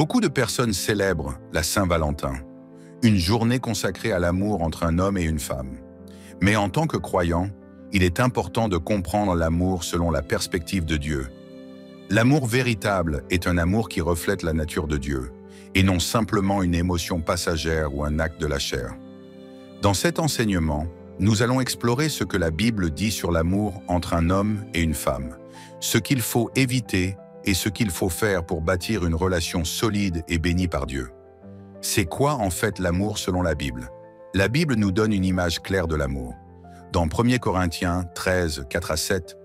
Beaucoup de personnes célèbrent la Saint-Valentin, une journée consacrée à l'amour entre un homme et une femme. Mais en tant que croyant, il est important de comprendre l'amour selon la perspective de Dieu. L'amour véritable est un amour qui reflète la nature de Dieu, et non simplement une émotion passagère ou un acte de la chair. Dans cet enseignement, nous allons explorer ce que la Bible dit sur l'amour entre un homme et une femme, ce qu'il faut éviter et ce qu'il faut faire pour bâtir une relation solide et bénie par Dieu. C'est quoi en fait l'amour selon la Bible? La Bible nous donne une image claire de l'amour. Dans 1 Corinthiens 13, 4 à 7,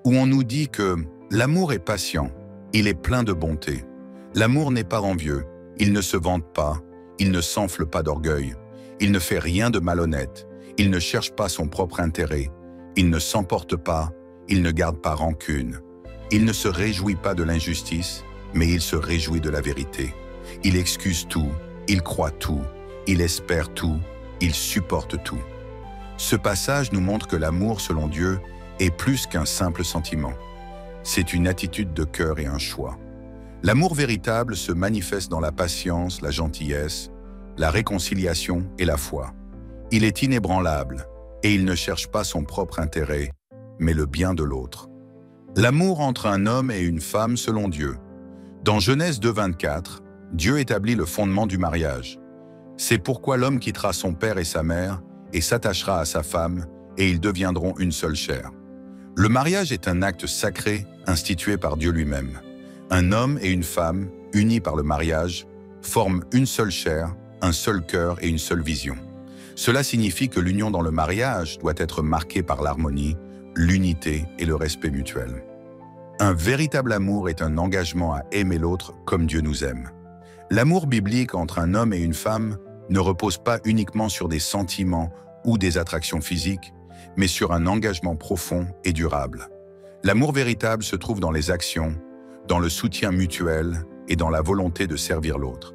où on nous dit que l'amour est patient, il est plein de bonté. L'amour n'est pas envieux, il ne se vante pas, il ne s'enfle pas d'orgueil, il ne fait rien de malhonnête, il ne cherche pas son propre intérêt, il ne s'emporte pas, il ne garde pas rancune. Il ne se réjouit pas de l'injustice, mais il se réjouit de la vérité. Il excuse tout, il croit tout, il espère tout, il supporte tout. Ce passage nous montre que l'amour selon Dieu est plus qu'un simple sentiment. C'est une attitude de cœur et un choix. L'amour véritable se manifeste dans la patience, la gentillesse, la réconciliation et la foi. Il est inébranlable et il ne cherche pas son propre intérêt, mais le bien de l'autre. L'amour entre un homme et une femme selon Dieu. Dans Genèse 2, 24, Dieu établit le fondement du mariage. C'est pourquoi l'homme quittera son père et sa mère et s'attachera à sa femme, et ils deviendront une seule chair. Le mariage est un acte sacré institué par Dieu lui-même. Un homme et une femme, unis par le mariage, forment une seule chair, un seul cœur et une seule vision. Cela signifie que l'union dans le mariage doit être marquée par l'harmonie, l'unité et le respect mutuel. Un véritable amour est un engagement à aimer l'autre comme Dieu nous aime. L'amour biblique entre un homme et une femme ne repose pas uniquement sur des sentiments ou des attractions physiques, mais sur un engagement profond et durable. L'amour véritable se trouve dans les actions, dans le soutien mutuel et dans la volonté de servir l'autre.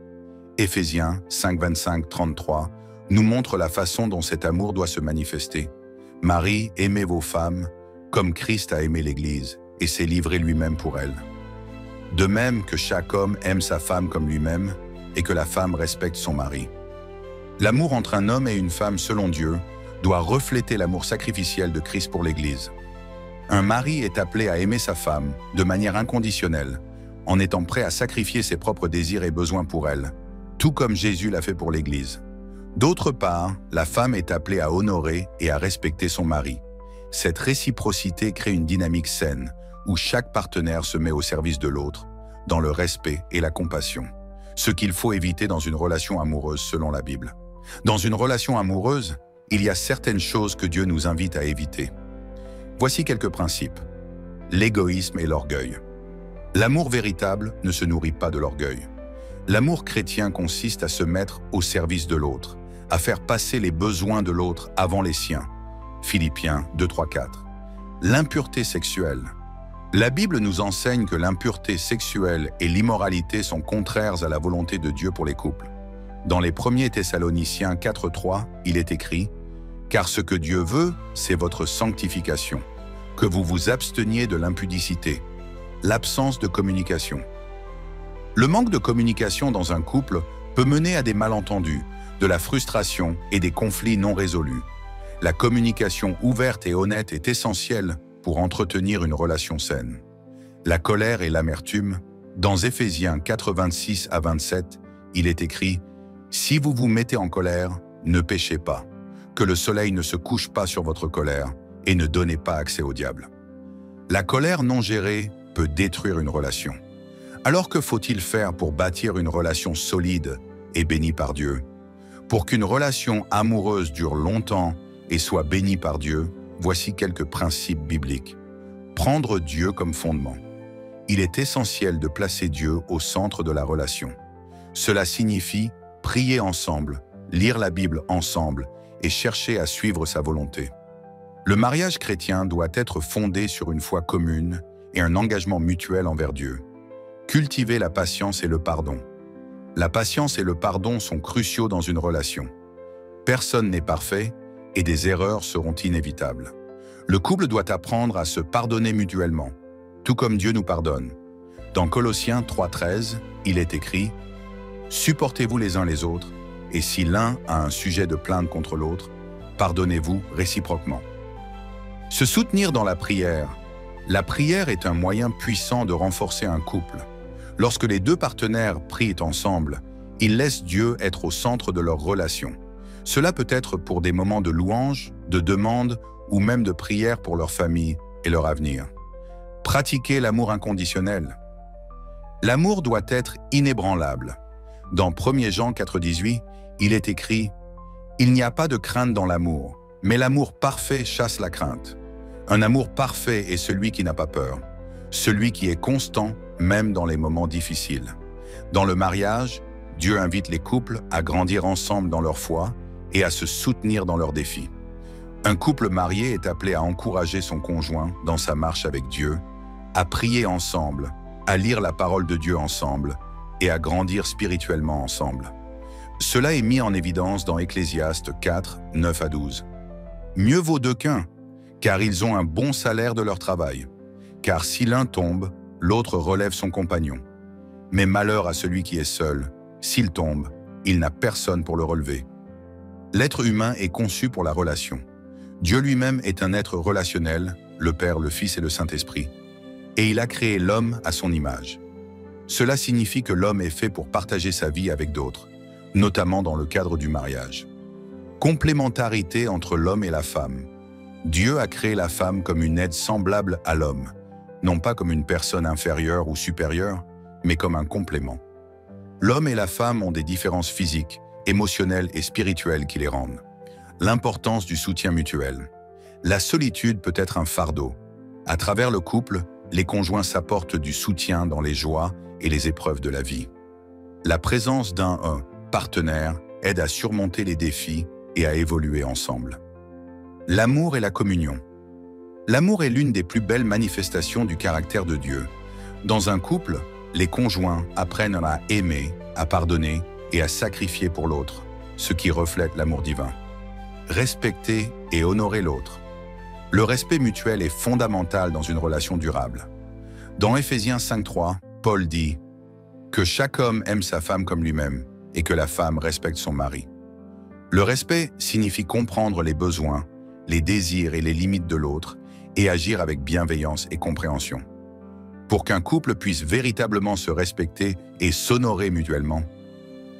Éphésiens 5, 25, 33 nous montre la façon dont cet amour doit se manifester. Marie, aimez vos femmes, comme Christ a aimé l'Église, et s'est livré lui-même pour elle. De même que chaque homme aime sa femme comme lui-même, et que la femme respecte son mari. L'amour entre un homme et une femme selon Dieu doit refléter l'amour sacrificiel de Christ pour l'Église. Un mari est appelé à aimer sa femme de manière inconditionnelle, en étant prêt à sacrifier ses propres désirs et besoins pour elle, tout comme Jésus l'a fait pour l'Église. D'autre part, la femme est appelée à honorer et à respecter son mari. Cette réciprocité crée une dynamique saine, où chaque partenaire se met au service de l'autre, dans le respect et la compassion. Ce qu'il faut éviter dans une relation amoureuse selon la Bible. Dans une relation amoureuse, il y a certaines choses que Dieu nous invite à éviter. Voici quelques principes. L'égoïsme et l'orgueil. L'amour véritable ne se nourrit pas de l'orgueil. L'amour chrétien consiste à se mettre au service de l'autre, à faire passer les besoins de l'autre avant les siens. Philippiens 2, 3, 4. L'impureté sexuelle. La Bible nous enseigne que l'impureté sexuelle et l'immoralité sont contraires à la volonté de Dieu pour les couples. Dans les 1er Thessaloniciens 4, 3, il est écrit « Car ce que Dieu veut, c'est votre sanctification, que vous vous absteniez de l'impudicité, l'absence de communication. » Le manque de communication dans un couple peut mener à des malentendus, de la frustration et des conflits non résolus. La communication ouverte et honnête est essentielle pour entretenir une relation saine. La colère et l'amertume. Dans Éphésiens 4, 26 à 27, il est écrit « Si vous vous mettez en colère, ne péchez pas, que le soleil ne se couche pas sur votre colère et ne donnez pas accès au diable. » La colère non gérée peut détruire une relation. Alors que faut-il faire pour bâtir une relation solide et bénie par Dieu? Pour qu'une relation amoureuse dure longtemps et soit bénie par Dieu, voici quelques principes bibliques. Prendre Dieu comme fondement. Il est essentiel de placer Dieu au centre de la relation. Cela signifie prier ensemble, lire la Bible ensemble et chercher à suivre sa volonté. Le mariage chrétien doit être fondé sur une foi commune et un engagement mutuel envers Dieu. Cultiver la patience et le pardon. La patience et le pardon sont cruciaux dans une relation. Personne n'est parfait et des erreurs seront inévitables. Le couple doit apprendre à se pardonner mutuellement, tout comme Dieu nous pardonne. Dans Colossiens 3, 13, il est écrit Supportez-vous les uns les autres, et si l'un a un sujet de plainte contre l'autre, pardonnez-vous réciproquement. Se soutenir dans la prière. La prière est un moyen puissant de renforcer un couple. Lorsque les deux partenaires prient ensemble, ils laissent Dieu être au centre de leur relation. Cela peut être pour des moments de louange, de demande ou même de prière pour leur famille et leur avenir. Pratiquez l'amour inconditionnel. L'amour doit être inébranlable. Dans 1 Jean 4,18, il est écrit « Il n'y a pas de crainte dans l'amour, mais l'amour parfait chasse la crainte. Un amour parfait est celui qui n'a pas peur, celui qui est constant même dans les moments difficiles. » Dans le mariage, Dieu invite les couples à grandir ensemble dans leur foi et à se soutenir dans leurs défis. Un couple marié est appelé à encourager son conjoint dans sa marche avec Dieu, à prier ensemble, à lire la parole de Dieu ensemble et à grandir spirituellement ensemble. Cela est mis en évidence dans Ecclésiaste 4, 9 à 12. Mieux vaut deux qu'un, car ils ont un bon salaire de leur travail. Car si l'un tombe, l'autre relève son compagnon. Mais malheur à celui qui est seul, s'il tombe, il n'a personne pour le relever. L'être humain est conçu pour la relation. Dieu lui-même est un être relationnel, le Père, le Fils et le Saint-Esprit, et il a créé l'homme à son image. Cela signifie que l'homme est fait pour partager sa vie avec d'autres, notamment dans le cadre du mariage. Complémentarité entre l'homme et la femme. Dieu a créé la femme comme une aide semblable à l'homme, non pas comme une personne inférieure ou supérieure, mais comme un complément. L'homme et la femme ont des différences physiques, émotionnelles et spirituelles qui les rendent. L'importance du soutien mutuel. La solitude peut être un fardeau. À travers le couple, les conjoints s'apportent du soutien dans les joies et les épreuves de la vie. La présence d'un partenaire aide à surmonter les défis et à évoluer ensemble. L'amour et la communion. L'amour est l'une des plus belles manifestations du caractère de Dieu. Dans un couple, les conjoints apprennent à aimer, à pardonner et à sacrifier pour l'autre, ce qui reflète l'amour divin. Respecter et honorer l'autre. Le respect mutuel est fondamental dans une relation durable. Dans Éphésiens 5.3, Paul dit « Que chaque homme aime sa femme comme lui-même et que la femme respecte son mari. » Le respect signifie comprendre les besoins, les désirs et les limites de l'autre et agir avec bienveillance et compréhension. Pour qu'un couple puisse véritablement se respecter et s'honorer mutuellement,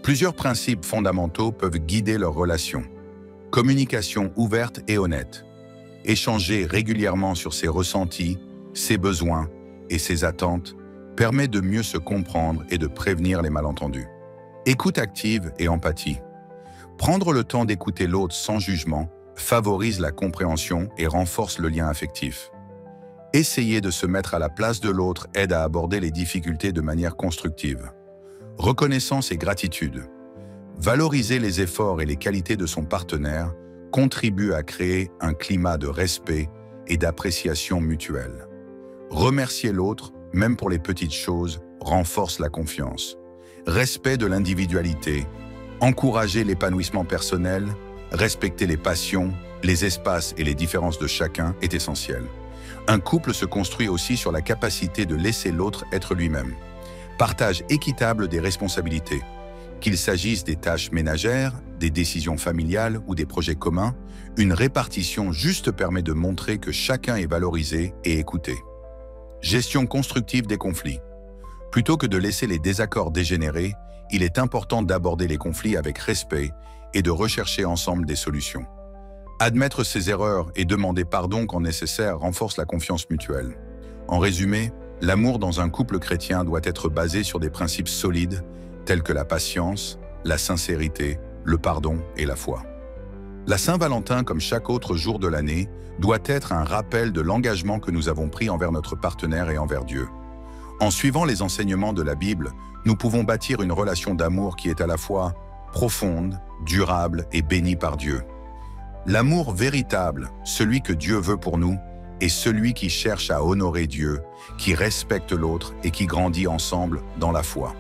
plusieurs principes fondamentaux peuvent guider leur relation. Communication ouverte et honnête. Échanger régulièrement sur ses ressentis, ses besoins et ses attentes permet de mieux se comprendre et de prévenir les malentendus. Écoute active et empathie. Prendre le temps d'écouter l'autre sans jugement favorise la compréhension et renforce le lien affectif. Essayer de se mettre à la place de l'autre aide à aborder les difficultés de manière constructive. Reconnaissance et gratitude. Valoriser les efforts et les qualités de son partenaire contribue à créer un climat de respect et d'appréciation mutuelle. Remercier l'autre, même pour les petites choses, renforce la confiance. Respect de l'individualité. Encourager l'épanouissement personnel, respecter les passions, les espaces et les différences de chacun est essentiel. Un couple se construit aussi sur la capacité de laisser l'autre être lui-même. Partage équitable des responsabilités. Qu'il s'agisse des tâches ménagères, des décisions familiales ou des projets communs, une répartition juste permet de montrer que chacun est valorisé et écouté. Gestion constructive des conflits. Plutôt que de laisser les désaccords dégénérer, il est important d'aborder les conflits avec respect et de rechercher ensemble des solutions. Admettre ses erreurs et demander pardon quand nécessaire renforce la confiance mutuelle. En résumé, l'amour dans un couple chrétien doit être basé sur des principes solides tels que la patience, la sincérité, le pardon et la foi. La Saint-Valentin, comme chaque autre jour de l'année, doit être un rappel de l'engagement que nous avons pris envers notre partenaire et envers Dieu. En suivant les enseignements de la Bible, nous pouvons bâtir une relation d'amour qui est à la fois profonde, durable et bénie par Dieu. L'amour véritable, celui que Dieu veut pour nous, est celui qui cherche à honorer Dieu, qui respecte l'autre et qui grandit ensemble dans la foi.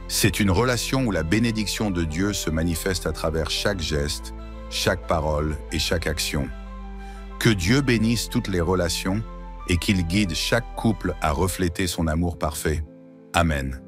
C'est une relation où la bénédiction de Dieu se manifeste à travers chaque geste, chaque parole et chaque action. Que Dieu bénisse toutes les relations et qu'il guide chaque couple à refléter son amour parfait. Amen.